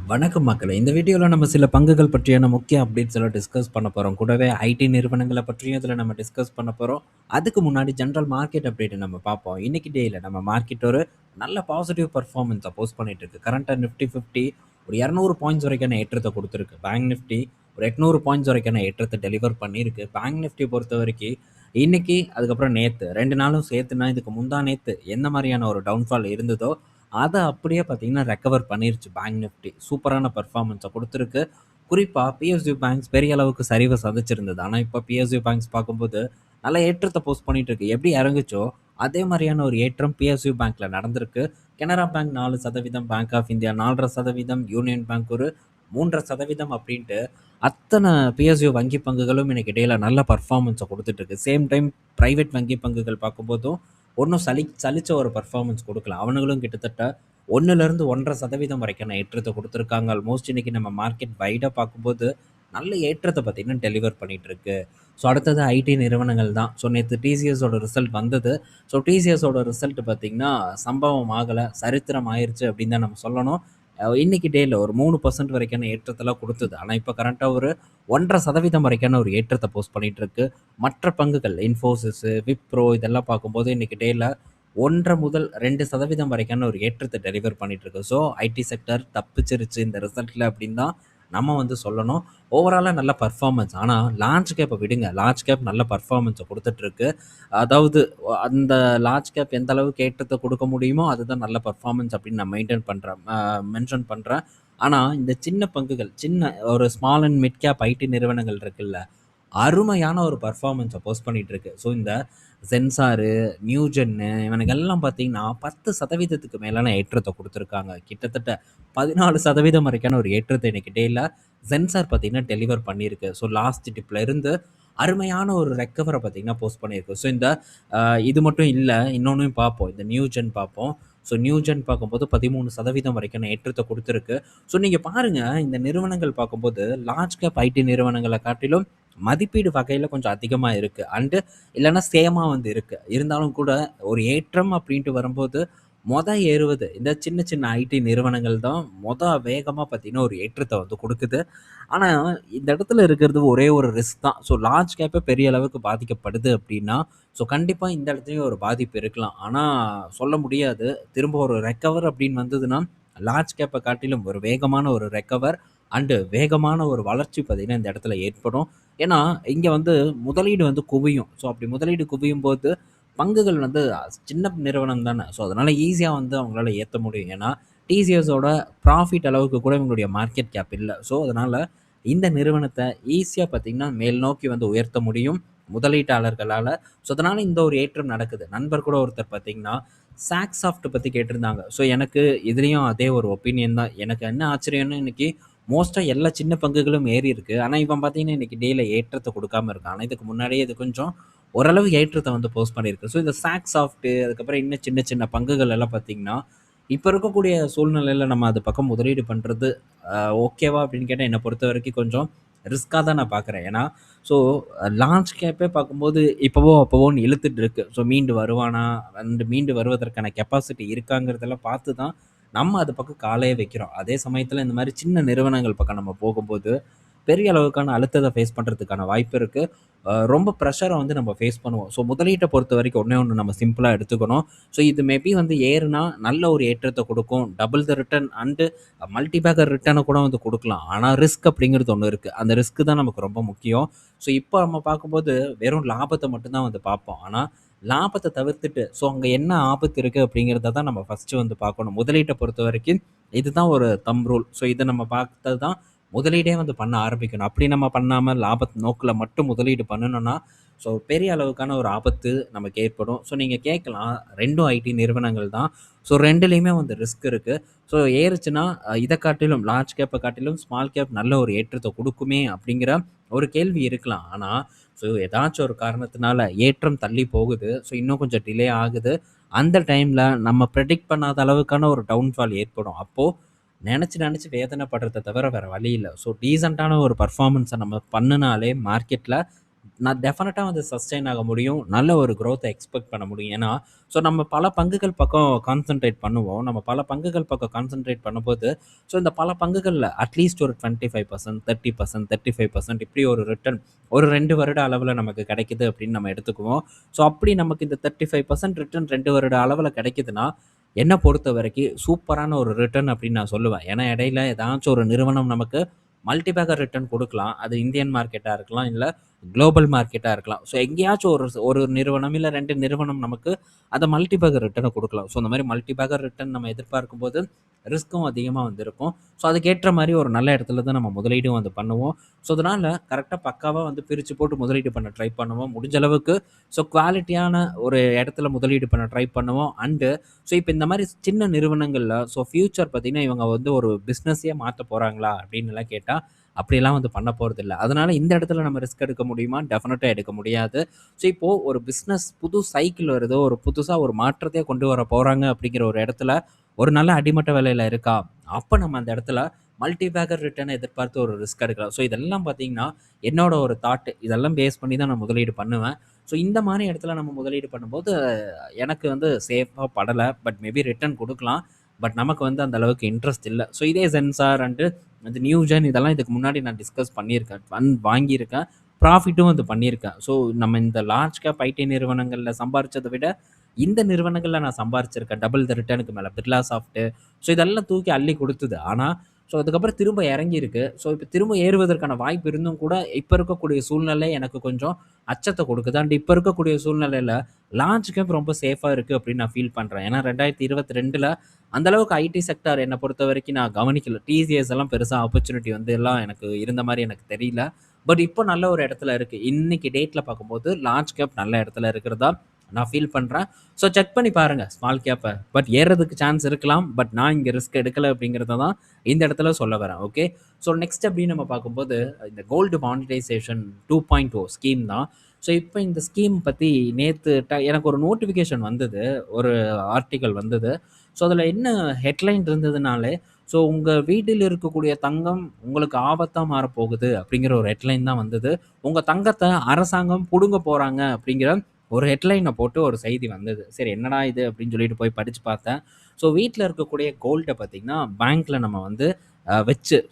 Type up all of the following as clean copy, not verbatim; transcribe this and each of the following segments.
வணக்கம் மக்களே. இந்த வீடியோல நம்ம சில பங்குகள் பற்றியான முக்கிய அப்டேட்ஸ் எல்லாம் டிஸ்கஸ் பண்ண போறோம். கூடவே ஐடி நிறுவனங்கள பற்றியும் இதுல நம்ம டிஸ்கஸ் பண்ண போறோம். அதுக்கு முன்னாடி ஜெனரல் மார்க்கெட் அப்டேட் நம்ம பார்ப்போம். இன்னைக்கு டேல நம்ம மார்க்கெட் ஒரு நல்ல பாசிட்டிவ் பெர்ஃபார்மன்ஸ போஸ்ட் பண்ணிட்டு இருக்கு. கரண்ட்டா நிஃப்டி 50 ஒரு 200 பாயிண்ட்ஸ் வரைக்கான ஏற்றத்த குடுத்திருக்கு. பேங்க் நிஃப்டி ஒரு 800 பாயிண்ட்ஸ் வரைக்கான ஏற்றத்த டெலிவர் பண்ணியிருக்கு. பேங்க் நிஃப்டி பொறுத்தவரைக்கும் இன்னைக்கு, அதுக்கப்புறம் நேத்து 2 நாளும் சேர்த்துனா இதுக்கு முந்தா நேத்து எந்த மாரியான ஒரு டவுன்ஃபால் இருந்ததோ அத அப்படியே பார்த்தீங்கன்னா, ரெக்கவர் பண்ணிருச்சு பேங்க் நிஃப்டி. சூப்பரான பெர்ஃபார்மன்ஸ குடுத்திருக்கு. குறிப்பா பிஎஸ்யூ பேங்க்ஸ் பெரிய அளவுக்கு சரிவ சந்திச்சிருந்தது. ஆனா, இப்ப பிஎஸ்யூ பேங்க்ஸ் பார்க்கும்போது, நல்ல ஏற்றத்த போஸ்ட் பண்ணிட்டு இருக்கு. எப்படி இறங்குச்சோ, அதே மாரியான ஒரு ஏற்றம் பிஎஸ்யூ பேங்க்ல நடந்திருக்கு. Canara Bank 4%, Bank of India 4.5%, Union Bank ஒரு 3.5% அப்படின்ட்டு அத்தன பிஎஸ்யூ வங்கி பங்குகளும் இன்னைக்கு இடையில நல்ல பெர்ஃபார்மன்ஸ குடுத்துட்டு இருக்கு. சேம் டைம் பிரைவேட் வங்கி பங்குகள் பார்க்கும்போதும், ஒண்ணும் சலிச்ச ஒரு பெர்ஃபார்மன்ஸ் குடுக்கல. அவனுங்களும் கிட்டத்தட்ட 1லிருந்து 1.5% வரைக்கான ஏற்றத்த குடுத்திருக்காங்க. ஆல்மோஸ்ட் இன்னைக்கு நம்ம மார்க்கெட் வைடா பார்க்கும்போது, நல்ல ஏற்றத்த பார்த்தீங்கன்னா டெலிவர் பண்ணிட்டு இருக்கு. ஸோ அடுத்தது ஐடி நிறுவனங்கள் தான். ஸோ நேத்து டிசிஎஸோட ரிசல்ட் வந்தது. ஸோ டிசிஎஸோட ரிசல்ட் பார்த்தீங்கன்னா, சம்பவம் ஆகல. சரித்திரம் ஆயிருச்சு அப்படின்னு தான் நம்ம சொல்லணும். இன்னைக்கு டேல ஒரு 3% வரைக்கான ஏற்றத்தெல்லாம் குடுத்தது. ஆனா இப்ப கரண்ட்டா ஒரு 1.5% வரைக்கான ஒரு ஏற்றத்த போஸ்ட் பண்ணிட்டு இருக்கு. மற்ற பங்குகள் இன்ஃபோசிஸ், விப்ரோ இதெல்லாம் பார்க்கும்போது இன்னைக்கு டேல 1 முதல் 2% வரைக்கான ஒரு ஏற்றத்த டெலிவர் பண்ணிட்டு இருக்கு. ஸோ ஐடி செக்டார் தப்பிச்சிருச்சு இந்த ரிசல்ட்ல அப்படின்னு தான் நம்ம வந்து சொல்லணும். ஓவராலா நல்ல பெர்ஃபார்மன்ஸ். ஆனா லார்ஜ் கேப்ப விடுங்க. லார்ஜ் கேப் நல்ல பெர்ஃபார்மன்ஸ குடுத்துட்டு இருக்கு. அதாவது அந்த லார்ஜ் கேப் எந்த அளவுக்கு ஏற்றத்த குடுக்க முடியுமோ, அதுதான் நல்ல பெர்ஃபார்மன்ஸ் அப்படின்னு நான் மென்ஷன் பண்றேன். ஆனா இந்த சின்ன பங்குகள், சின்ன ஒரு small and mid cap ID நிறுவனங்கள் இருக்குல்ல, அருமையான ஒரு பெர்ஃபார்மன்ஸ போஸ்ட் பண்ணிட்டு இருக்கு. ஸோ இந்த சென்சாரு, நியூஜென்னு இவனுங்கெல்லாம் பார்த்தீங்கன்னா, 10% மேலான ஏற்றத்த குடுத்துருக்காங்க. கிட்டத்தட்ட 14% வரைக்கான ஒரு ஏற்றத்த இன்னைக்கு டேல சென்சார் பார்த்தீங்கன்னா டெலிவர் பண்ணியிருக்கு. ஸோ லாஸ்ட் டிப்ல இருந்து அருமையான ஒரு ரெக்கவர பார்த்தீங்கன்னா போஸ்ட் பண்ணியிருக்கு. ஸோ இந்த அ இது மட்டும் இல்ல, இன்னொன்னையும் பார்ப்போம். இந்த நியூஜென் பார்ப்போம். ஸோ நியூஜென் பார்க்கும்போது 13% வரைக்கான ஏற்றத்த குடுத்திருக்கு. ஸோ நீங்க பாருங்க, இந்த நிறுவனங்கள் பார்க்கும்போது லார்ஜ் கேப் ஐடி நிறுவனங்கள காட்டிலும் மதிப்பீடு வகையில கொஞ்சம் அதிகமா இருக்கு. இல்லன்னா சேமா வந்து இருக்கு. இருந்தாலும் கூட ஒரு ஏற்றம் அப்படின்ட்டு வரும்போது, ஏறுவது இந்த சின்ன சின்ன ஐடி நிறுவனங்கள் தான் வேகமா பார்த்தீங்கன்னா, ஒரு ஏற்றத்த வந்து குடுக்குது. ஆனா, இந்த இடத்துல இருக்கிறது ஒரே ஒரு ரிஸ்க் தான். ஸோ லார்ஜ் கேப்பே பெரிய அளவுக்கு பாதிக்கப்படுது அப்படின்னா, ஸோ கண்டிப்பா இந்த இடத்துலயும் ஒரு பாதிப்பு இருக்கலாம். ஆனா சொல்ல முடியாது. திரும்ப ஒரு ரெக்கவர் அப்படின்னு வந்ததுன்னா, லார்ஜ் கேப்ப காட்டிலும் ஒரு வேகமான ஒரு ரெக்கவர் வேகமான ஒரு வளர்ச்சி பார்த்தீங்கன்னா, இந்த இடத்துல ஏற்படும். ஏன்னா, இங்க வந்து முதலீடு வந்து குவியும். ஸோ அப்படி முதலீடு குவியும்போது, பங்குகள் வந்து சின்ன நிறுவனம் தானே. ஸோ அதனால ஈஸியா வந்து அவங்களால ஏத்த முடியும். ஏன்னா, டிசிஎஸோட ப்ராஃபிட் அளவுக்கு கூட இவங்களுடைய மார்க்கெட் கேப் இல்ல. ஸோ அதனால இந்த நிறுவனத்த ஈஸியா பார்த்தீங்கன்னா, மேல் நோக்கி வந்து உயர்த்த முடியும் முதலீட்டாளர்களால. ஸோ அதனால இந்த ஒரு ஏற்றம் நடக்குது. நண்பர் கூட ஒருத்தர் பார்த்தீங்கன்னா, சாக்ஸாஃப்ட் பத்தி கேட்டிருந்தாங்க. ஸோ எனக்கு இதுலயும் அதே ஒரு ஒப்பீனியன் தான். எனக்கு என்ன ஆச்சரியம்னா இன்னைக்கு மோஸ்ட்டா எல்லா சின்ன பங்குகளும் ஏறி இருக்கு. ஆனா, இவன் பார்த்தீங்கன்னா, இன்னைக்கு டேல ஏற்றத்த குடுக்காம இருக்கான். ஆனா, இதுக்கு முன்னாடியே இது கொஞ்சம் ஓரளவு ஏற்றத்த வந்து போஸ்ட் பண்ணியிருக்கு. ஸோ, இந்த சாக்ஸாஃப்ட் அதுக்கப்புறம் இன்னும் சின்ன சின்ன பங்குகள் எல்லாம் பார்த்தீங்கன்னா, இப்ப இருக்கக்கூடிய சூழ்நிலையில நம்ம அது பக்கம் முதலீடு பண்றது அ ஓகேவா அப்படின்னு கேட்டா, என்ன பொறுத்தவரைக்கும் கொஞ்சம் ரிஸ்க்கா தான் நான் பார்க்குறேன். ஏன்னா, ஸோ லார்ஜ் கேப்பே பார்க்கும்போது இப்பவோ, அப்பவோன்னு இழுத்துட்டு இருக்கு. ஸோ மீண்டு வருவானா? மீண்டு வருவதற்கான கெப்பாசிட்டி இருக்காங்கிறதெல்லாம் பார்த்து தான் நம்ம அது பக்கம் காலே வைக்கிறோம். அதே சமயத்தில இந்த மாரி சின்ன நிறுவனங்கள் பக்கம் நம்ம போகும்போது, பெரிய அளவுக்கான அழுத்தத்த ஃபேஸ் பண்றதுக்கான வாய்ப்பு இருக்கு. ரொம்ப பிரஷர வந்து நம்ம ஃபேஸ் பண்ணுவோம். ஸோ முதலீட்ட பொறுத்தவரைக்கும் ஒண்ணே ஒண்ணு நம்ம சிம்பிளா எடுத்துக்கணும். ஸோ இது மேபி வந்து ஏறுனா நல்ல ஒரு ஏற்றத்த குடுக்கும். Double the return multibagger ரிட்டர்ன கூட வந்து குடுக்கலாம். ஆனா ரிஸ்க் அப்படிங்கிறது ஒண்ணு இருக்கு. அந்த ரிஸ்க் தான் நமக்கு ரொம்ப முக்கியம். ஸோ இப்ப நம்ம பார்க்கும்போது வெறும் லாபத்த மட்டும் தான் வந்து பார்ப்போம். ஆனா லாபத்த தவிர்த்துட்டு, ஸோ அங்க என்ன ஆபத்து இருக்கு அப்படிங்கிறத தான் நம்ம ஃபர்ஸ்ட்டு வந்து பார்க்கணும். முதலீட்ட பொறுத்தவரைக்கும் இதுதான் ஒரு தம்ப் ரூல். ஸோ இத நம்ம பார்த்தது தான் முதலீடே வந்து பண்ண ஆரம்பிக்கணும். அப்படி நம்ம பண்ணாம லாபத் நோக்குல மட்டும் முதலீடு பண்ணுனோம்னா, ஸோ பெரிய அளவுக்கான ஒரு ஆபத்து நமக்கு ஏற்படும். ஸோ நீங்க கேட்கலாம் 2ம் ஐடி நிறுவனங்கள் தான். ஸோ 2லயுமே வந்து ரிஸ்க் இருக்கு. ஸோ ஏறுச்சுன்னா இத காட்டிலும் லார்ஜ் கேப்ப காட்டிலும் ஸ்மால் கேப் நல்ல ஒரு ஏற்றத்த குடுக்குமே அப்படிங்கிற ஒரு கேள்வி இருக்கலாம். ஆனா, ஸோ ஏதாச்சும் ஒரு காரணத்தினால ஏற்றம் தள்ளி போகுது. ஸோ இன்னும் கொஞ்சம் டிலே ஆகுது. அந்த டைம்ல நம்ம பிரெடிக்ட் பண்ணாத அளவுக்கான ஒரு டவுன்ஃபால் ஏற்படும். அப்போ நெனச்சு நெனச்சு வேதனைப்படுறத தவிர வேற வழி இல்ல. ஸோ டீசென்ட்டான ஒரு பெர்ஃபார்மன்ஸ நம்ம பண்ணுனாலே மார்க்கெட்ல நான் டெஃபினட்டா வந்து சஸ்டெயின் ஆக முடியும். நல்ல ஒரு குரோத்த எக்ஸ்பெக்ட் பண்ண முடியும். ஏன்னா, ஸோ நம்ம பல பங்குகள் பக்கம் கான்சன்ட்ரேட் பண்ணுவோம். நம்ம பல பங்குகள் பக்கம் கான்சன்ட்ரேட் பண்ணும்போது, ஸோ இந்த பல பங்குகள்ல அட்லீஸ்ட் ஒரு 25%, 30%, 35% இப்படி ஒரு ரிட்டர்ன் ஒரு 2 வருட அளவுல நமக்கு கிடைக்குது அப்படின்னு நம்ம எடுத்துக்குவோம். ஸோ அப்படி நமக்கு இந்த 35% ரிட்டர்ன் 2 வருட அளவுல கிடைக்குதுன்னா, என்ன பொறுத்தவரைக்கும் சூப்பரான ஒரு ரிட்டர்ன் அப்படின்னு நான் சொல்லுவேன். ஏன்னா இடையில ஏதாச்சும் ஒரு நிறுவனம் நமக்கு மல்டிபேக்கர் ரிட்டர்ன் குடுக்கலாம். அது இந்தியன் மார்க்கெட்டா இருக்கலாம், இல்ல குளோபல் மார்க்கெட்டா இருக்கலாம். ஸோ எங்கேயாச்சும் ஒரு நிறுவனம் இல்ல 2 நிறுவனம் நமக்கு அந்த மல்டிபேக்கர் ரிட்டர்ன குடுக்கலாம். ஸோ அந்த மாரி மல்டிபேக்கர் ரிட்டர்ன் நம்ம எதிர்பார்க்கும்போது, ரிஸ்க்கும் அதிகமா வந்து இருக்கும். ஸோ அதுக்கேற்ற மாரி ஒரு நல்ல இடத்துல தான் நம்ம முதலீடும் வந்து பண்ணுவோம். ஸோ அதனால கரெக்ட்டா பக்காவா வந்து பிரிச்சு போட்டு முதலீடு பண்ண ட்ரை பண்ணுவோம். முடிஞ்ச அளவுக்கு ஸோ குவாலிட்டியான ஒரு இடத்துல முதலீடு பண்ண ட்ரை பண்ணுவோம். ஸோ இப்ப இந்த மாரி சின்ன நிறுவனங்கள்ல ஸோ ஃபியூச்சர் பார்த்தீங்கன்னா, இவங்க வந்து ஒரு பிசினஸையே மாத்தப் போறாங்களா? அப்படின்னுலாம் கேட்டா, அப்படியெல்லாம் வந்து பண்ண போறதில்ல. அதனால இந்த இடத்துல நம்ம ரிஸ்க் எடுக்க முடியுமா? டெஃபினட்டா எடுக்க முடியாது. ஸோ இப்போ ஒரு பிசினஸ் புது சைக்கிள் வருது. ஒரு புதுசா ஒரு மாற்றத்தையே கொண்டு வர போறாங்க அப்படிங்கிற ஒரு இடத்துல, ஒரு நல்ல அடிமட்ட விலையில இருக்கா? அப்ப நம்ம அந்த இடத்துல மல்டி பேக்கர் ரிட்டர்ன எதிர்பார்த்து ஒரு ரிஸ்க் எடுக்கலாம். ஸோ இதெல்லாம் பார்த்தீங்கன்னா, என்னோட ஒரு தாட். இதெல்லாம் பேஸ் பண்ணி தான் நான் முதலீடு பண்ணுவேன். ஸோ இந்த மாரி இடத்துல நம்ம முதலீடு பண்ணும்போது, எனக்கு வந்து சேஃபா படல. பட் மேபி ரிட்டர்ன் குடுக்கலாம். பட் நமக்கு வந்து அந்த அளவுக்கு இன்ட்ரெஸ்ட் இல்ல. ஸோ இதே சென்சார் அந்த நியூ ஜென் இதெல்லாம் இதுக்கு முன்னாடி நான் டிஸ்கஸ் பண்ணியிருக்கேன். வாங்கியிருக்கேன். ப்ராஃபிட்டும் வந்து பண்ணியிருக்கேன். ஸோ நம்ம இந்த லார்ஜ் கேப் ஐடி நிறுவனங்கள்ல சம்பாரிச்சத விட, இந்த நிறுவனங்கள்ல நான் சம்பாரிச்சிருக்கேன். டபுள் த ரிட்டர்னுக்கு மேல. பிர்லா சாஃப்ட் ஸோ இதெல்லாம் தூக்கி அள்ளி குடுத்தது. ஆனா, ஸோ அதுக்கப்புறம் திரும்ப இறங்கியிருக்கு. ஸோ இப்ப திரும்ப ஏறுவதற்கான வாய்ப்பு இருந்தும் கூட, இப்ப இருக்கக்கூடிய சூழ்நிலை எனக்கு கொஞ்சம் அச்சத்த குடுக்குது. இப்ப இருக்கக்கூடிய சூழ்நிலையில லார்ஜ் கேப் ரொம்ப சேஃபா இருக்கு அப்படின்னு நான் ஃபீல் பண்றேன். ஏன்னா 2022ல அந்த அளவுக்கு ஐடி செக்டார் என்ன பொறுத்தவரைக்கும் நான் கவனிக்கல. டிசிஎஸ் எல்லாம் பெருசா ஆப்பர்ச்சுனிட்டி வந்து எல்லாம் எனக்கு இருந்த மாரி எனக்கு தெரியல. பட் இப்போ நல்ல ஒரு இடத்துல இருக்கு. இன்னைக்கு டேட்ல பார்க்கும்போது லார்ஜ் கேப் நல்ல இடத்துல இருக்கிறதா நான் ஃபீல் பண்றேன். ஸோ செக் பண்ணி பாருங்க ஸ்மால் கேப்ப. பட் ஏறுறதுக்கு சான்ஸ் இருக்கலாம். பட் நான் இங்க ரிஸ்க் எடுக்கல அப்படிங்கிறத தான் இந்த இடத்துல சொல்ல வரேன். ஓகே. ஸோ நெக்ஸ்ட் அப்படின்னு நம்ம பார்க்கும்போது, இந்த கோல்டு மானிட்டைசேஷன் 2.0 ஸ்கீம் தான். ஸோ இப்போ இந்த ஸ்கீம் பத்தி நேத்து எனக்கு ஒரு நோட்டிஃபிகேஷன் வந்தது. ஒரு ஆர்டிக்கல் வந்தது. ஸோ அதில என்ன ஹெட்லைன் இருந்ததுனாலே, ஸோ உங்க வீட்டில் இருக்கக்கூடிய தங்கம் உங்களுக்கு ஆபத்தா மாறப்போகுது அப்படிங்கிற ஒரு ஹெட்லைன் தான் வந்தது. உங்க தங்கத்த அரசாங்கம் புடுங்க போறாங்க அப்படிங்கிற ஒரு ஹெட்லைன போட்டு ஒரு செய்தி வந்தது. சரி என்னடா இது அப்படின்னு சொல்லிட்டு போய் படிச்சு பார்த்தேன். ஸோ வீட்ல இருக்கக்கூடிய கோல்ட பார்த்தீங்கன்னா, பேங்க்ல நம்ம வந்து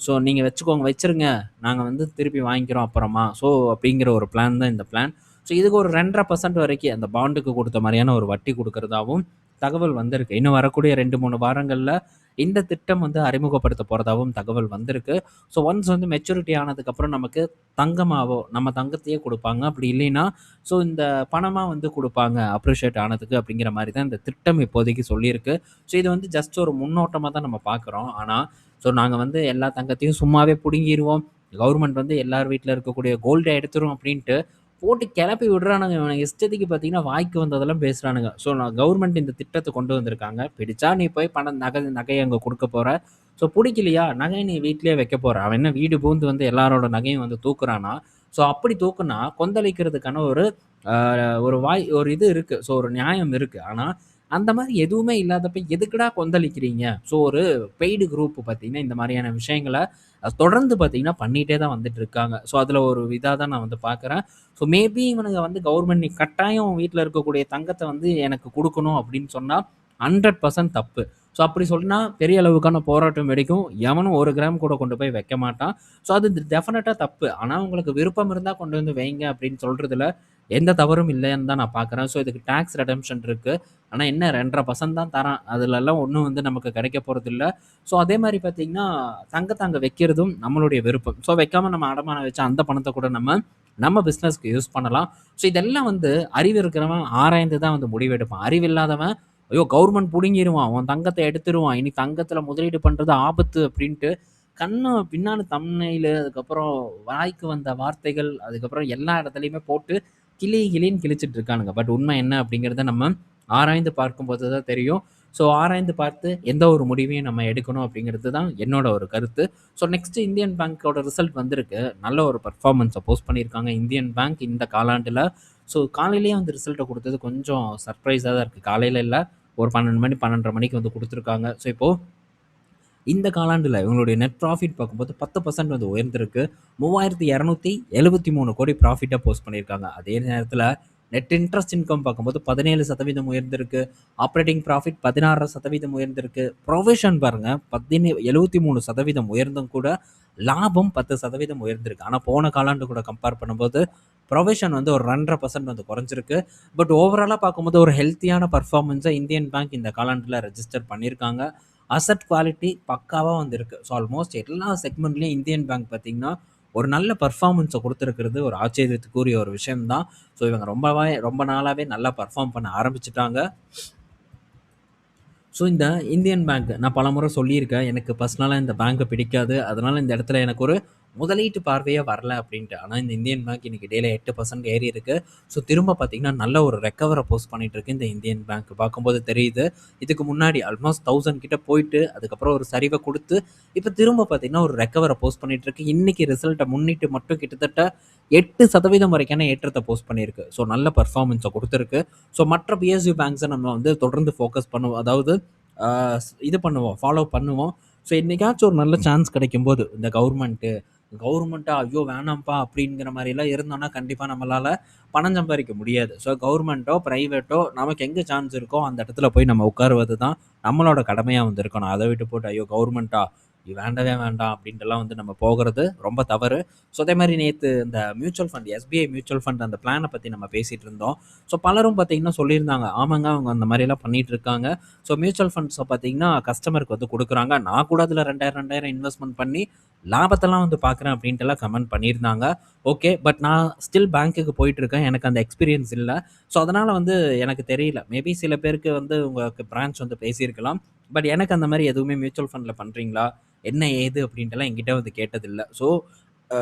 ஸோ நீங்க வச்சுக்கோங்க, வச்சுருங்க. நாங்க வந்து திருப்பி வாங்கிக்கிறோம் அப்புறமா. ஸோ அப்படிங்கிற ஒரு பிளான் தான் இந்த பிளான். ஸோ இதுக்கு ஒரு 2.5% வரைக்கும் அந்த பாண்டுக்கு குடுத்த மாரியான ஒரு வட்டி குடுக்கிறதாவும் தகவல் வந்திருக்கு. இன்னும் வரக்கூடிய 2, 3 வாரங்கள்ல இந்த திட்டம் வந்து அறிமுகப்படுத்த போறதாவும் தகவல் வந்திருக்கு. ஸோ ஒன்ஸ் வந்து மெச்சூரிட்டி ஆனதுக்கப்புறம் நமக்கு தங்கமாவோ, நம்ம தங்கத்தையே குடுப்பாங்க. அப்படி இல்லைன்னா, ஸோ இந்த பணமா வந்து குடுப்பாங்க. அப்ரிஷியேட் ஆனதுக்கு அப்படிங்கிற மாரி தான் இந்த திட்டம் இப்போதைக்கு சொல்லியிருக்கு. ஸோ இது வந்து ஜஸ்ட் ஒரு முன்னோட்டமா தான் நம்ம பார்க்குறோம். ஆனா, ஸோ நாங்க வந்து எல்லா தங்கத்தையும் சும்மாவே புடுங்கிருவோம். கவர்மெண்ட் வந்து எல்லார் வீட்ல இருக்கக்கூடிய கோல்ட எடுத்துரும் அப்படின்ட்டு போட்டு கெளப்பி விடுறானுங்க. இவனுங்க இஷ்டத்துக்கு பார்த்தீங்கன்னா, வாய்க்கு வந்ததெல்லாம் பேசுறானுங்க. ஸோ நான் கவர்மெண்ட் இந்த திட்டத்த கொண்டு வந்திருக்காங்க. பிடிச்சா நீ போய் பணம் நகைய அங்க குடுக்க போற. ஸோ புடிக்கலையா, நகைய நீ வீட்லயே வைக்க போற. அவன் என்ன வீடு புகுந்து வந்து எல்லாரோட நகையும் வந்து தூக்குறானா? ஸோ அப்படி தூக்குனா கொந்தளிக்கிறதுக்கான அ ஒரு இது இருக்கு. ஸோ ஒரு நியாயம் இருக்கு. ஆனா, அந்த மாரி எதுவுமே இல்லாதப்ப எதுக்குடா கொந்தளிக்கிறீங்க? ஸோ ஒரு பெய்டு குரூப் பார்த்தீங்கன்னா, இந்த மாரியான விஷயங்கள தொடர்ந்து பார்த்தீங்கன்னா, பண்ணிட்டே தான் வந்துட்டு இருக்காங்க. ஸோ அதில ஒரு இதா தான் நான் வந்து பார்க்குறேன். ஸோ மேபி இவனுங்க வந்து கவர்மெண்ட் நீ கட்டாயம் உன் வீட்ல இருக்கக்கூடிய தங்கத்த வந்து எனக்கு குடுக்கணும் அப்படின்னு சொன்னா, 100% தப்பு. ஸோ அப்படி சொன்னா பெரிய அளவுக்கான போராட்டம் வெடிக்கும். எவனும் 1 கிராம் கூட கொண்டு போய் வைக்க மாட்டான். ஸோ அது டெஃபினட்டா தப்பு. ஆனா உங்களுக்கு விருப்பம் இருந்தா கொண்டு வந்து வைங்க அப்படின்னு சொல்றதுல எந்த தவறும் இல்லைன்னு தான் நான் பார்க்குறேன். ஸோ இதுக்கு டாக்ஸ் ரெடம்ப்ஷன் இருக்கு. ஆனா என்ன 2.5% தான் தரான். அதுலலாம் ஒண்ணும் வந்து நமக்கு கிடைக்க போறதில்ல. ஸோ அதே மாரி பார்த்தீங்கன்னா, தங்கத்த அங்க வைக்கிறதும் நம்மளுடைய விருப்பம். ஸோ வைக்காம நம்ம அடமானம் வச்சு அந்த பணத்த கூட நம்ம பிசினஸ்க்கு யூஸ் பண்ணலாம். ஸோ இதெல்லாம் வந்து அறிவு இருக்கிறவன் ஆராய்ந்து தான் வந்து முடிவெடுப்பான். அறிவில்லாதவன், ஐயோ! கவர்மெண்ட் புடுங்கிருவான். உன் தங்கத்த எடுத்துருவான். இனி தங்கத்துல முதலீடு பண்றது ஆபத்து அப்படின்ட்டு கண்ணா பின்னான்னு தம்ப்நெயிலு, அதுக்கப்புறம் வாய்க்கு வந்த வார்த்தைகள், அதுக்கப்புறம் எல்லா இடத்துலயுமே போட்டு கிழின்னு கிழிச்சிட்டு இருக்கானுங்க. பட் உண்மை என்ன அப்படிங்கிறத நம்ம ஆராய்ந்து பார்க்கும்போது தான் தெரியும். ஸோ ஆராய்ந்து பார்த்து எந்த ஒரு முடிவையும் நம்ம எடுக்கணும் அப்படிங்கிறது தான் என்னோட ஒரு கருத்து. ஸோ நெக்ஸ்ட் இந்தியன் பேங்கோட ரிசல்ட் வந்திருக்கு. நல்ல ஒரு பெர்ஃபார்மன்ஸ போஸ்ட் பண்ணியிருக்காங்க இந்தியன் பேங்க் இந்த காலாண்டுல. ஸோ காலையிலேயே வந்து ரிசல்ட்ட குடுத்தது கொஞ்சம் சர்ப்ரைஸா தான் இருக்கு. காலையில இல்ல, ஒரு 12 மணி 12:30 மணிக்கு வந்து குடுத்துருக்காங்க. ஸோ இப்போ இந்த காலாண்டுல இவங்களுடைய நெட் ப்ராஃபிட் பார்க்கும்போது 10% வந்து உயர்ந்திருக்கு. 3273 கோடி ப்ராஃபிட்டா போஸ்ட் பண்ணியிருக்காங்க. அதே நேரத்துல நெட் இன்ட்ரெஸ்ட் இன்கம் பார்க்கும்போது 17% உயர்ந்திருக்கு. ஆப்பரேட்டிங் ப்ராஃபிட் 16% உயர்ந்திருக்கு. புரொவிஷன் பாருங்க 73% உயர்ந்தும் கூட லாபம் 10% உயர்ந்திருக்கு. ஆனா போன காலாண்டு கூட கம்பேர் பண்ணும்போது புரொவிஷன் வந்து ஒரு 2.5% வந்து குறைஞ்சிருக்கு. பட் ஓவராலா பார்க்கும்போது ஒரு ஹெல்த்தியான பர்ஃபார்மன்ஸை இந்தியன் பேங்க் இந்த காலாண்டுல ரெஜிஸ்டர் பண்ணியிருக்காங்க. அசெட் குவாலிட்டி பக்காவா வந்திருக்கு. ஸோ ஆல்மோஸ்ட் எல்லா செக்மெண்ட்லயும் இந்தியன் பேங்க் பார்த்தீங்கன்னா ஒரு நல்ல பர்ஃபார்மன்ஸை கொடுத்துருக்கிறது ஒரு ஆச்சரியத்துக்குரிய ஒரு விஷயம் தான். ஸோ இவங்க ரொம்ப நாளாவே நல்லா பர்ஃபார்ம் பண்ண ஆரம்பிச்சுட்டாங்க. ஸோ இந்த இந்தியன் பேங்க் நான் பலமுறை சொல்லியிருக்கேன். எனக்கு பர்சனலா இந்த பேங்க்க பிடிக்காது. அதனால இந்த இடத்துல எனக்கு ஒரு முதலீட்டு பார்வையே வரல அப்படின்ட்டு. ஆனா இந்த இந்தியன் பேங்க் இன்னைக்கு டேல 8% ஏறி இருக்கு. ஸோ திரும்ப பார்த்தீங்கன்னா, நல்ல ஒரு ரெக்கவர போஸ்ட் பண்ணிட்டு இருக்கு இந்த இந்தியன் பேங்க். பார்க்கும்போது தெரியுது. இதுக்கு முன்னாடி ஆல்மோஸ்ட் 1000 கிட்ட போயிட்டு, அதுக்கப்புறம் ஒரு சரிவ குடுத்து, இப்ப திரும்ப பார்த்தீங்கன்னா, ஒரு ரெக்கவர போஸ்ட் பண்ணிட்டு இருக்கு. இன்னைக்கு ரிசல்ட்ட முன்னிட்டு மட்டும் கிட்டத்தட்ட 8% வரைக்கான ஏற்றத்த போஸ்ட் பண்ணியிருக்கு. ஸோ நல்ல பெர்ஃபார்மன்ஸ குடுத்திருக்கு. ஸோ மற்ற பிஎஸ்யூ பேங்க்ஸ நம்ம வந்து தொடர்ந்து ஃபோக்கஸ் பண்ணுவோம். அதாவது ஆ இது பண்ணுவோம், ஃபாலோ பண்ணுவோம். ஸோ என்னைக்காச்சும் ஒரு நல்ல சான்ஸ் கிடைக்கும்போது, இந்த கவர்மெண்ட்டா ஐயோ வேணாம்ப்பா அப்படிங்கிற மாரிலாம் இருந்தோம்னா, கண்டிப்பா நம்மளால பணம் சம்பாரிக்க முடியாது. ஸோ கவர்மெண்ட்டோ, பிரைவேட்டோ நமக்கு எங்க சான்ஸ் இருக்கோ அந்த இடத்துல போய் நம்ம உட்காருவது தான் நம்மளோட கடமையா வந்து இருக்கணும். அத விட்டு போட்டு ஐயோ கவர்மெண்ட்டா இது வேண்டவே வேண்டாம் அப்படின்ட்டுலாம் வந்து நம்ம போகுறது ரொம்ப தவறு. ஸோ அதே மாரி நேத்து இந்த mutual fund SBI mutual fund அந்த பிளான பத்தி நம்ம பேசிட்டு இருந்தோம். ஸோ பலரும் பார்த்தீங்கன்னா சொல்லியிருந்தாங்க. ஆமாங்க அவங்க அந்த மாரிலாம் பண்ணிட்டு இருக்காங்க. ஸோ மியூச்சுவல் ஃபண்ட்ஸ பார்த்தீங்கன்னா கஸ்டமருக்கு வந்து குடுக்குறாங்க. நான் கூட அதில 2000 இன்வெஸ்ட்மென்ட் பண்ணி லாபத்தெல்லாம் வந்து பார்க்குறேன் அப்படின்ட்டுலாம் கமெண்ட் பண்ணியிருந்தாங்க. ஓகே. பட் நான் ஸ்டில் பேங்க்குக்கு போயிட்டுருக்கேன். எனக்கு அந்த எக்ஸ்பீரியன்ஸ் இல்ல. ஸோ அதனால வந்து எனக்கு தெரியல. மேபி சில பேருக்கு வந்து உங்களுக்கு பிரான்ச் வந்து பேசியிருக்கலாம். பட் எனக்கு அந்த மாரி எதுவுமே மியூச்சுவல் ஃபண்ட்ல பண்றீங்களா? என்ன ஏது அப்படின்ட்டுலாம் என்கிட்ட வந்து கேட்டதில்ல. ஸோ அ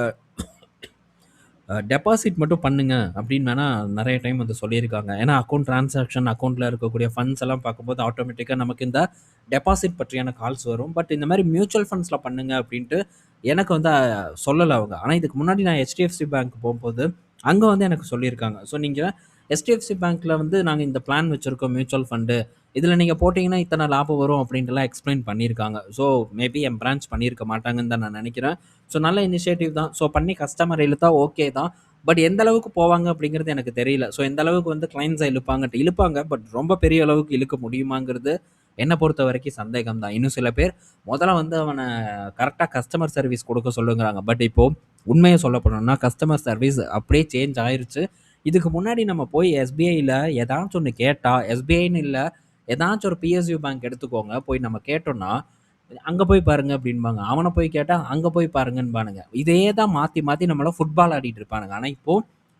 டெபாசிட் மட்டும் பண்ணுங்க அப்படின்னு வேணா நெறைய டைம் வந்து சொல்லியிருக்காங்க. ஏன்னா அக்கவுண்ட் டிரான்சாக்ஷன் அக்கவுண்ட்ல இருக்கக்கூடிய ஃபண்ட்ஸ் எல்லாம் பார்க்கும்போது ஆட்டோமேட்டிக்கா நமக்கு இந்த டெபாசிட் பற்றியான கால்ஸ் வரும். பட் இந்த மாரி மியூச்சுவல் ஃபண்ட்ஸ்ல பண்ணுங்க அப்படின்ட்டு எனக்கு வந்து சொல்லல அவங்க. ஆனா இதுக்கு முன்னாடி நான் HDFC பேங்க் போம்போது, அங்க வந்து எனக்கு சொல்லியிருக்காங்க. ஸோ நீங்க HDFC பேங்க்ல வந்து நாங்க இந்த பிளான் வச்சிருக்கோம் மியூச்சுவல் ஃபண்டு. இதுல நீங்க போட்டீங்கன்னா இத்தன லாபம் வரும் அப்படின்ட்டுலாம் எக்ஸ்ப்ளைன் பண்ணியிருக்காங்க. ஸோ மேபி என் பிரான்ச் பண்ணியிருக்க மாட்டாங்கன்னு தான் நான் நெனைக்கிறேன். ஸோ நல்ல இனிஷியேட்டிவ் தான். ஸோ பண்ணி கஸ்டமர் இழுத்தா ஓகே தான். பட் எந்த அளவுக்கு போவாங்க அப்படிங்கிறது எனக்கு தெரியல. ஸோ எந்த அளவுக்கு வந்து கிளையண்ட்ஸ இழுப்பாங்க. பட் ரொம்ப பெரிய அளவுக்கு இழுக்க முடியுமாங்கிறது என்ன பொறுத்த வரைக்கும் சந்தேகம் தான். இன்னும் சில பேர் முதல்ல வந்து அவன கரெக்ட்டா கஸ்டமர் சர்வீஸ் குடுக்க சொல்லுங்கிறாங்க. பட் இப்போ உண்மைய சொல்ல போனோம்னா கஸ்டமர் சர்வீஸ் அப்படியே சேஞ்ச் ஆயிருச்சு. இதுக்கு முன்னாடி நம்ம போய் எஸ்பிஐல ஏதாச்சும் ஒண்ணு கேட்டா, எஸ்பிஐன்னு இல்ல, ஏதாச்சும் ஒரு பிஎஸ்யூ பேங்க் எடுத்துக்கோங்க. போய் நம்ம கேட்டோம்னா, அங்க போய் பாருங்க அப்படின்பாங்க. அவன போய் கேட்டா, அங்க போய் பாருங்கன்பானுங்க. இதே தான் மாத்தி மாத்தி நம்மள ஃபுட்பால் ஆடிட்டு இருப்பானுங்க. ஆனா இப்போ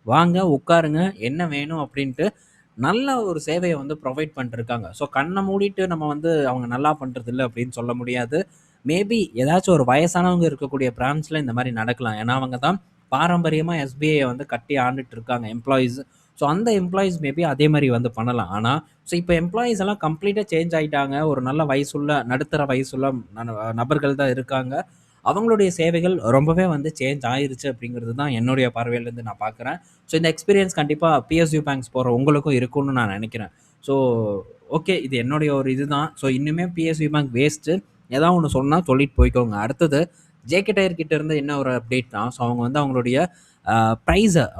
வாங்க, உட்காருங்க, என்ன வேணும் அப்படின்ட்டு நல்ல ஒரு சேவைய வந்து ப்ரொவைட் பண்ணிட்டுருக்காங்க. ஸோ கண்ண மூடிட்டு நம்ம வந்து அவங்க நல்லா பண்றதில்ல அப்படின்னு சொல்ல முடியாது. மேபி ஏதாச்சும் ஒரு வயசானவங்க இருக்கக்கூடிய பிரான்ச்ல இந்த மாரி நடக்கலாம். ஏன்னா அவங்க தான் பாரம்பரியமா எஸ்பிஐய வந்து கட்டி ஆண்டுட்டு இருக்காங்க எம்ப்ளாயீஸ். ஸோ அந்த எம்ப்ளாயீஸ் மேபி அதே மாரி வந்து பண்ணலாம். ஆனா ஸோ இப்ப எம்ப்ளாயீஸ் எல்லாம் கம்ப்ளீட்டா சேஞ்ச் ஆயிட்டாங்க. ஒரு நல்ல வயசுள்ள நடுத்தர வயசுள்ள நபர்கள் தான் இருக்காங்க. அவங்களுடைய சேவைகள் ரொம்பவே வந்து சேஞ்ச் ஆயிருச்சு அப்படிங்கிறது தான் என்னுடைய பார்வையிலேருந்து நான் பார்க்குறேன். ஸோ இந்த எக்ஸ்பீரியன்ஸ் கண்டிப்பா பிஎஸ்யூ பேங்க்ஸ் போற உங்களுக்கும் இருக்கும்னு நான் நினைக்கிறேன். So okay. இது என்னுடைய ஒரு இதுதான். ஸோ இன்னுமே பிஎஸ்யூ பேங்க் வேஸ்ட்டு. ஏதாவது ஒண்ணு சொன்னா சொல்லிட்டு போய்க்கோங்க. அடுத்தது ஜேகே டயர் கிட்ட இருந்து என்ன ஒரு அப்டேட்னா, ஸோ அவங்க வந்து அவங்களுடைய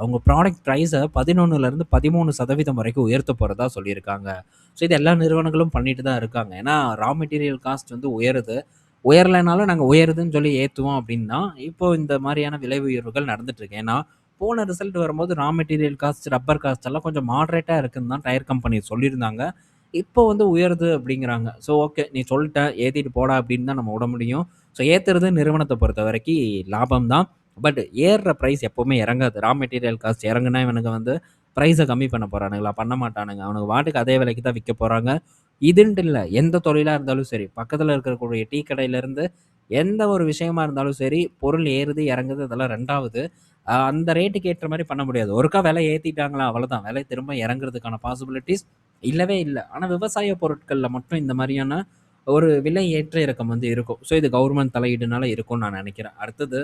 அவங்க ப்ராடக்ட் பிரைஸ 11லருந்து 13% வரைக்கும் உயர்த்த போறதா சொல்லியிருக்காங்க. ஸோ இது எல்லா நிறுவனங்களும் பண்ணிட்டு தான் இருக்காங்க. ஏன்னா ரா மெட்டீரியல் காஸ்ட் வந்து உயருது. உயரலைனாலும் நாங்க உயருதுன்னு சொல்லி ஏத்துவோம் அப்படின்னா, இப்போ இந்த மாரியான விலை உயர்வுகள் நடந்துட்டு இருக்கு. ஏன்னா, போன ரிசல்ட் வரும்போது raw material cost, rubber cost எல்லாம் கொஞ்சம் மாடரேட்டா இருக்குன்னு தான் டயர் கம்பெனி சொல்லியிருந்தாங்க. இப்போ வந்து உயருது அப்படிங்கிறாங்க. So okay. நீ சொல்ட்ட, ஏத்திட்டு போடா அப்படின்னு தான் நம்ம விட முடியும். ஸோ ஏத்துறது நிறுவனத்த பொறுத்தவரைக்கி லாபம் தான். பட் ஏறுற பிரைஸ் எப்பவுமே இறங்காது. ரா மெட்டீரியல் காஸ்ட் இறங்குனா இவனுங்க வந்து பிரைஸ கம்மி பண்ண போறானுங்களா? பண்ண மாட்டானுங்க. அவனுங்க பாட்டுக்கு அதே விலைக்கு தான் விக்க போறாங்க. இதுன்ட்டு இல்ல. எந்த தொழிலா இருந்தாலும் சரி, பக்கத்துல இருக்கக்கூடிய டீ கடையிலருந்து எந்த ஒரு விஷயமா இருந்தாலும் சரி, பொருள் ஏறுது, இறங்குது அதெல்லாம் 2வது. அந்த ரேட்டுக்கு ஏற்ற மாரி பண்ண முடியாது. ஒருக்கா விலை ஏத்திட்டாங்களா அவ்வளதான். விலை திரும்ப இறங்குறதுக்கான பாசிபிலிட்டீஸ் இல்லவே இல்ல. ஆனா விவசாய பொருட்கள்ல மட்டும் இந்த மாரியான ஒரு விலை ஏற்ற இறக்கம் வந்து இருக்கும். ஸோ இது கவர்ன்மெண்ட் தலையீடுனால இருக்கும்னு நான் நெனைக்கிறேன். அடுத்தது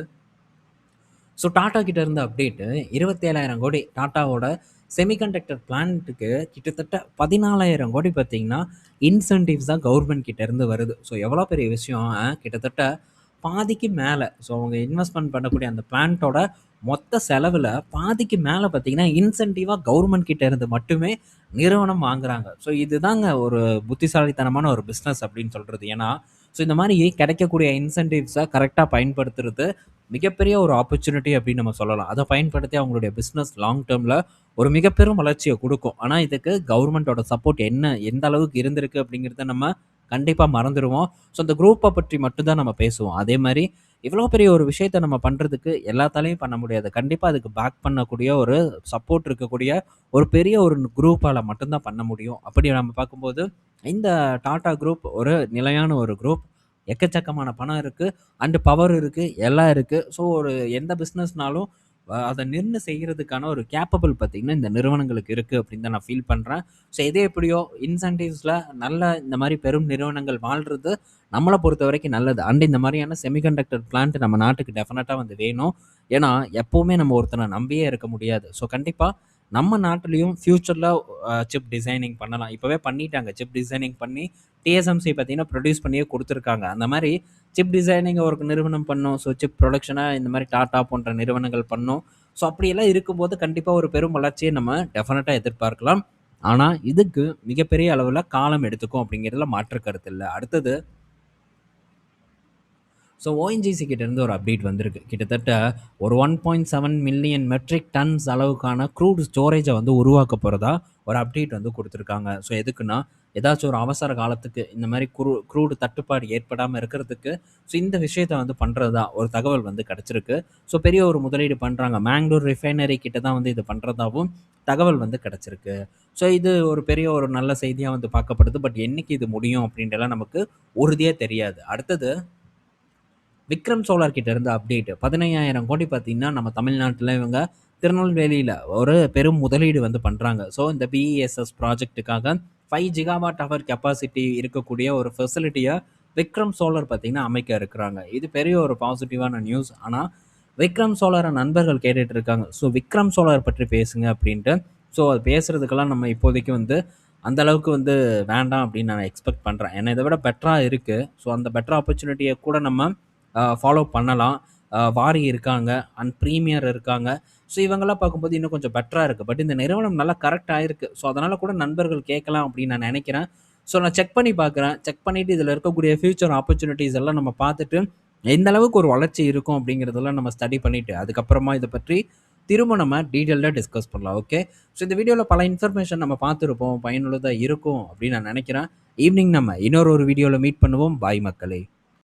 ஸோ டாடா கிட்ட இருந்த அப்டேட்டு 27,000 கோடி டாட்டாவோட செமிகண்டக்டர் பிளான்ட்டுக்கு கிட்டத்தட்ட 14,000 கோடி பார்த்தீங்கன்னா, இன்சென்டிவ்ஸா கவர்மெண்ட் கிட்ட இருந்து வருது. ஸோ எவ்வளோ பெரிய விஷயம் கிட்டத்தட்ட பாதிக்கு மேல. ஸோ அவங்க இன்வெஸ்ட்மென்ட் பண்ணக்கூடிய அந்த பிளான்ட்டோட மொத்த செலவுல பாதிக்கு மேல பார்த்தீங்கன்னா, இன்சென்டிவா கவர்மெண்ட் கிட்ட இருந்து மட்டுமே நிறுவனம் வாங்குறாங்க. ஸோ இதுதாங்க ஒரு புத்திசாலித்தனமான ஒரு பிசினஸ் அப்படின்னு சொல்றது. ஏன்னா, ஸோ இந்த மாரி கிடைக்கக்கூடிய இன்சென்டிவ்ஸ கரெக்ட்டா பயன்படுத்துறது மிகப்பெரிய ஒரு ஆப்பர்ச்சுனிட்டி அப்படின்னு நம்ம சொல்லலாம். அத பயன்படுத்தி அவங்களுடைய பிசினஸ் லாங் டெர்ம்ல ஒரு மிகப்பெரும் வளர்ச்சிய குடுக்கும். ஆனா, இதுக்கு கவர்மெண்ட்டோட சப்போர்ட் எந்த அளவுக்கு இருந்திருக்கு அப்படிங்கிறத நம்ம கண்டிப்பா மறந்துருவோம். ஸோ, அந்த குரூப்ப பற்றி மட்டும் தான் நம்ம பேசுவோம். அதே மாரி இவ்வளோ பெரிய ஒரு விஷயத்த நம்ம பண்றதுக்கு எல்லாத்தாலயும் பண்ண முடியாது. கண்டிப்பா அதுக்கு பேக் பண்ணக்கூடிய ஒரு சப்போர்ட் இருக்கக்கூடிய ஒரு பெரிய ஒரு குரூப்பால மட்டும் தான் பண்ண முடியும். அப்படி நம்ம பார்க்கும்போது, இந்த டாடா குரூப் ஒரு நிலையான ஒரு குரூப். எக்கச்சக்கமான பணம் இருக்கு. அண்ட் பவர் இருக்கு. எல்லாம் இருக்கு. ஸோ, ஒரு எந்த பிசினஸ்னாலும் அத நின்னு செய்றதுக்கான ஒரு கேப்பபிள் பார்த்தீங்கன்னா, இந்த நிறுவனங்களுக்கு இருக்கு அப்படின்னு தான் நான் ஃபீல் பண்றேன். ஸோ எது எப்படியோ இன்சென்டிவ்ஸ்ல நல்ல இந்த மாரி பெரும் நிறுவனங்கள் வாழ்றது நம்மள பொறுத்தவரைக்கும் நல்லது. அண்ட் இந்த மாரியான செமிகண்டக்டர் பிளான்ட் நம்ம நாட்டுக்கு டெஃபினட்டா வந்து வேணும். ஏன்னா, எப்பவுமே நம்ம ஒருத்தன நம்பியே இருக்க முடியாது. ஸோ கண்டிப்பா நம்ம நாட்டிலயும் ஃபியூச்சர்ல சிப் டிசைனிங் பண்ணலாம். இப்பவே பண்ணிட்டாங்க. சிப் டிசைனிங் பண்ணி TSMC பார்த்தீங்கன்னா, ப்ரொடியூஸ் பண்ணியே குடுத்துருக்காங்க. அந்த மாரி சிப் டிசைனிங் ஒரு நிறுவனம் பண்ணும். ஸோ சிப் புரொடக்ஷன இந்த மாரி டாடா போன்ற நிறுவனங்கள் பண்ணும். ஸோ அப்படியெல்லாம் இருக்கும்போது கண்டிப்பா ஒரு பெரும் வளர்ச்சிய நம்ம டெஃபினட்டா எதிர்பார்க்கலாம். ஆனா, இதுக்கு மிகப்பெரிய அளவுல காலம் எடுத்துக்கும் அப்படிங்கிறதுல மாற்று கருத்து இல்ல. அடுத்தது ஸோ ஓஎன்ஜிசி கிட்ட இருந்து ஒரு அப்டேட் வந்திருக்கு. கிட்டத்தட்ட ஒரு 1.7 மில்லியன் மெட்ரிக் டன்ஸ் அளவுக்கான க்ரூட் ஸ்டோரேஜ வந்து உருவாக்க போறதா ஒரு அப்டேட் வந்து குடுத்துருக்காங்க. ஸோ எதுக்குன்னா, ஏதாச்சும் ஒரு அவசர காலத்துக்கு இந்த மாரி க்ரூட் தட்டுப்பாடு ஏற்படாம இருக்கிறதுக்கு, ஸோ இந்த விஷயத்த வந்து பண்றதா ஒரு தகவல் வந்து கிடைச்சிருக்கு. ஸோ பெரிய ஒரு முதலீடு பண்றாங்க. மேங்களூர் ரிஃபைனரி கிட்ட தான் வந்து இது பண்றதாவும் தகவல் வந்து கிடைச்சிருக்கு. ஸோ இது ஒரு பெரிய ஒரு நல்ல செய்தியா வந்து பார்க்கப்படுது. பட் என்னைக்கு இது முடியும் அப்படின்ட்டுலாம் நமக்கு உறுதியா தெரியாது. அடுத்தது விக்ரம் சோலார் கிட்ட இருந்து அப்டேட் 15,000 கோடி பார்த்தீங்கன்னா, நம்ம தமிழ்நாட்டுல இவங்க திருநெல்வேலியில ஒரு பெரும் முதலீடு வந்து பண்றாங்க. ஸோ இந்த BESS ப்ராஜெக்ட்டுக்காக 5 ஜிகாவாட் ஹவர் கெப்பாசிட்டி இருக்கக்கூடிய ஒரு ஃபெசிலிட்டிய விக்ரம் சோலார் பார்த்தீங்கன்னா அமைக்க இருக்கிறாங்க. இது பெரிய ஒரு பாசிட்டிவான நியூஸ். ஆனா, விக்ரம் சோலார நண்பர்கள் கேட்டுட்டு இருக்காங்க. ஸோ விக்ரம் சோலார் பற்றி பேசுங்க அப்படின்ட்டு. ஸோ அது பேசுறதுக்கெல்லாம் நம்ம இப்போதைக்கு வந்து அந்த அளவுக்கு வந்து வேண்டாம் அப்படின்னு நான் எக்ஸ்பெக்ட் பண்றேன். ஏன்னா இத விட பெட்டரா இருக்கு. ஸோ அந்த பெட்டர் ஆப்பர்ச்சுனிட்டிய கூட நம்ம ஃபாலோ பண்ணலாம். வாரி இருக்காங்க. அண்ட் பிரீமியர் இருக்காங்க. ஸோ இவங்கலாம் பார்க்கும்போது இன்னும் கொஞ்சம் பெட்டரா இருக்கு. பட் இந்த நிறுவனம் நல்லா கரெக்ட் ஆயிருக்கு. ஸோ அதனால கூட நண்பர்கள் கேட்கலாம் அப்படின்னு நான் நினைக்கிறேன். ஸோ நான் செக் பண்ணி பார்க்குறேன். செக் பண்ணிட்டு இதில இருக்கக்கூடிய ஃபியூச்சர் ஆப்பர்ச்சுனிட்டீஸ் எல்லாம் நம்ம பார்த்துட்டு, எந்த அளவுக்கு ஒரு வளர்ச்சி இருக்கும் அப்படிங்கிறதெல்லாம் நம்ம ஸ்டடி பண்ணிட்டு, அதுக்கப்புறமா இத பற்றி திரும்ப நம்ம டீட்டெயில்டா டிஸ்கஸ் பண்ணலாம். ஓகே. ஸோ இந்த வீடியோல பல இன்ஃபர்மேஷன் நம்ம பார்த்துருப்போம். பயனுள்ளதா இருக்கும் அப்படின்னு நான் நினைக்கிறேன். ஈவினிங் நம்ம இன்னொரு வீடியோல மீட் பண்ணுவோம். பாய் மக்களே.